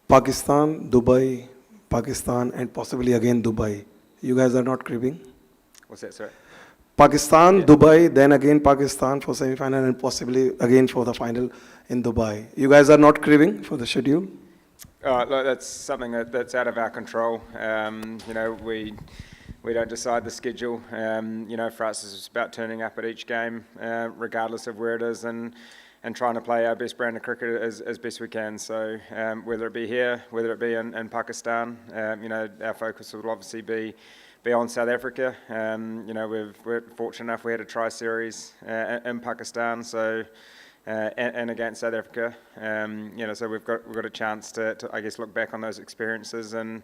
Pakistan, Dubai, Pakistan, and possibly again Dubai. You guys are not cribbing? What's that, sorry? Pakistan, Yeah. Dubai, then again Pakistan for semi-final and possibly again for the final in Dubai. You guys are not cribbing for the schedule? Look, that's something that's out of our control. We don't decide the schedule. For us, it's about turning up at each game, regardless of where it is, and trying to play our best brand of cricket as best we can. So whether it be here, whether it be in Pakistan, our focus will obviously be on South Africa. We're fortunate enough we had a tri-series in Pakistan, so and against South Africa. So we've got a chance to I guess look back on those experiences and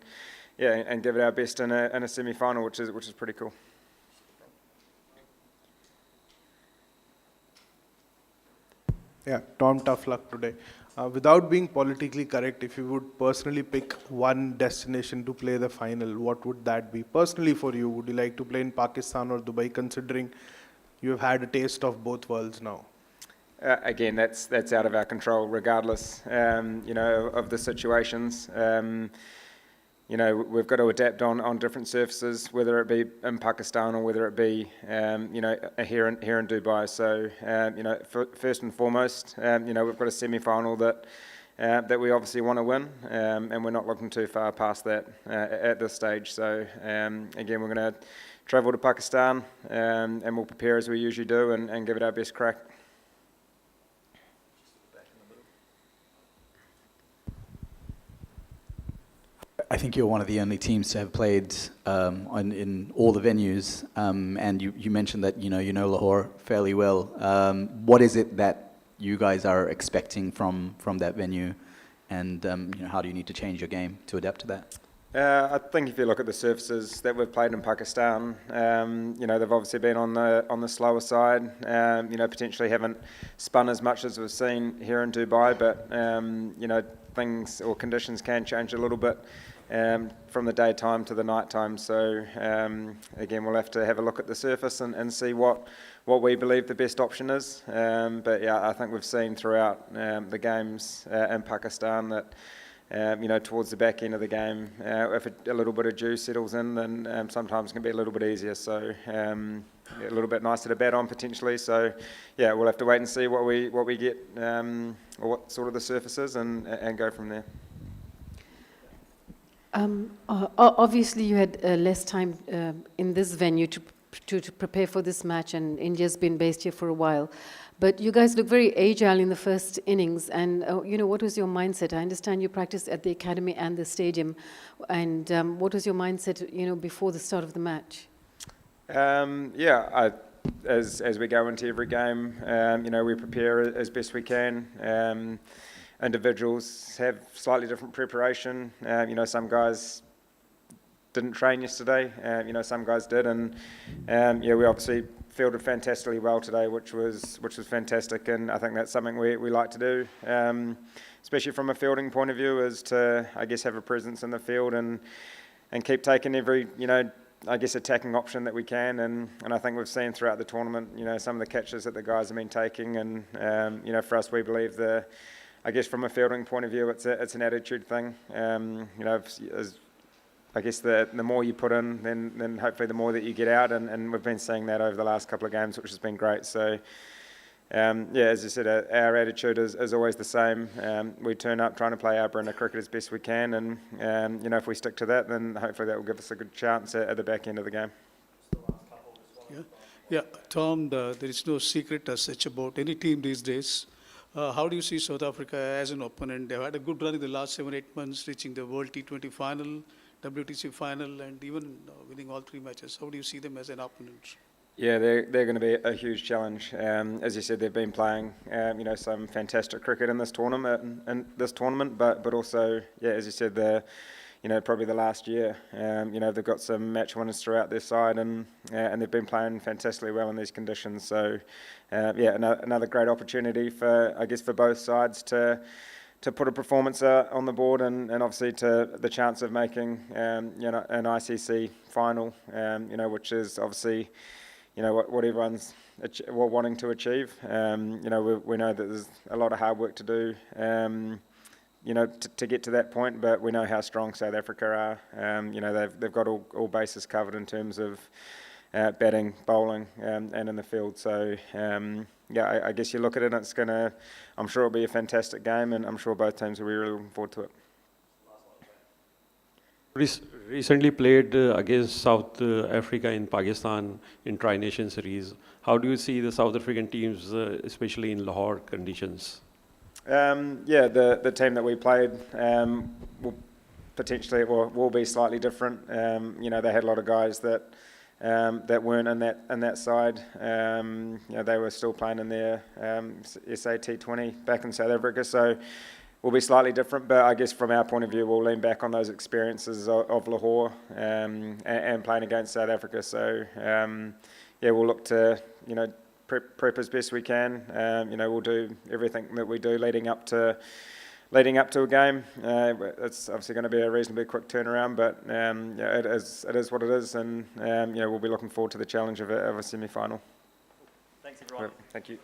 give it our best in a semi-final, which is pretty cool. Yeah, Tom, tough luck today. Without being politically correct, if you would personally pick one destination to play the final, what would that be? Personally for you, would you like to play in Pakistan or Dubai, considering you have had a taste of both worlds now? Again, that's out of our control, regardless, of the situations. We've got to adapt on different surfaces, whether it be in Pakistan or whether it be, here in Dubai. So, first and foremost, we've got a semi-final that we obviously want to win, and we're not looking too far past that at this stage. So, again, we're going to travel to Pakistan, and we'll prepare as we usually do and give it our best crack. I think you're one of the only teams to have played in all the venues, and you mentioned that you know Lahore fairly well. What is it that you guys are expecting from that venue, and how do you need to change your game to adapt to that? I think if you look at the surfaces that we've played in Pakistan, they've obviously been on the slower side. Potentially haven't spun as much as we've seen here in Dubai, but things or conditions can change a little bit from the daytime to the nighttime. So again, we'll have to have a look at the surface and see what we believe the best option is. But yeah, I think we've seen throughout the games in Pakistan that towards the back end of the game, if a little bit of dew settles in, then sometimes it can be a little bit easier. So a little bit nicer to bat on potentially. So yeah, we'll have to wait and see what we get or what sort of the surface is and go from there. Obviously, you had less time in this venue to prepare for this match, and India's been based here for a while. But you guys look very agile in the first innings, and what was your mindset? I understand you practiced at the academy and the stadium, and what was your mindset, before the start of the match? As we go into every game, we prepare as best we can. Individuals have slightly different preparation. Some guys didn't train yesterday. Some guys did, and we obviously fielded fantastically well today, which was fantastic. And I think that's something we like to do, especially from a fielding point of view, is to I guess have a presence in the field and keep taking every attacking option that we can. And I think we've seen throughout the tournament, some of the catches that the guys have been taking, and for us, we believe from a fielding point of view, it's an attitude thing. The more you put in, then hopefully the more that you get out, and we've been seeing that over the last couple of games, which has been great. So, as I said, our attitude is always the same. We turn up trying to play our brand of cricket as best we can, and if we stick to that, then hopefully that will give us a good chance at the back end of the game. Yeah, Tom, there is no secret as such about any team these days. How do you see South Africa as an opponent? They've had a good run in the last 7-8 months, reaching the World T20 final, WTC final, and even winning all 3 matches. How do you see them as an opponent? Yeah, they're going to be a huge challenge. As you said, they've been playing, some fantastic cricket in this tournament, but also, as you said, probably the last year, they've got some match winners throughout their side, and they've been playing fantastically well in these conditions. So, another great opportunity for both sides to put a performance on the board, and obviously to the chance of making, an ICC final, which is obviously, what everyone's wanting to achieve. We know that there's a lot of hard work to do. to get to that point, but we know how strong South Africa are. They've got all bases covered in terms of batting, bowling, and in the field. So, I guess you look at it, and I'm sure it'll be a fantastic game, and I'm sure both teams will be really looking forward to it. Recently played against South Africa in Pakistan in Tri-Nation Series. How do you see the South African teams, especially in Lahore conditions? The team that we played will be slightly different. They had a lot of guys that weren't in that side. They were still playing in their SA T20 back in South Africa, so will be slightly different. But I guess from our point of view, we'll lean back on those experiences of Lahore and playing against South Africa. So we'll look to prep as best we can. We'll do everything that we do leading up to a game. It's obviously going to be a reasonably quick turnaround, but it is what it is, and we'll be looking forward to the challenge of a semi-final. Thanks everyone. Thank you.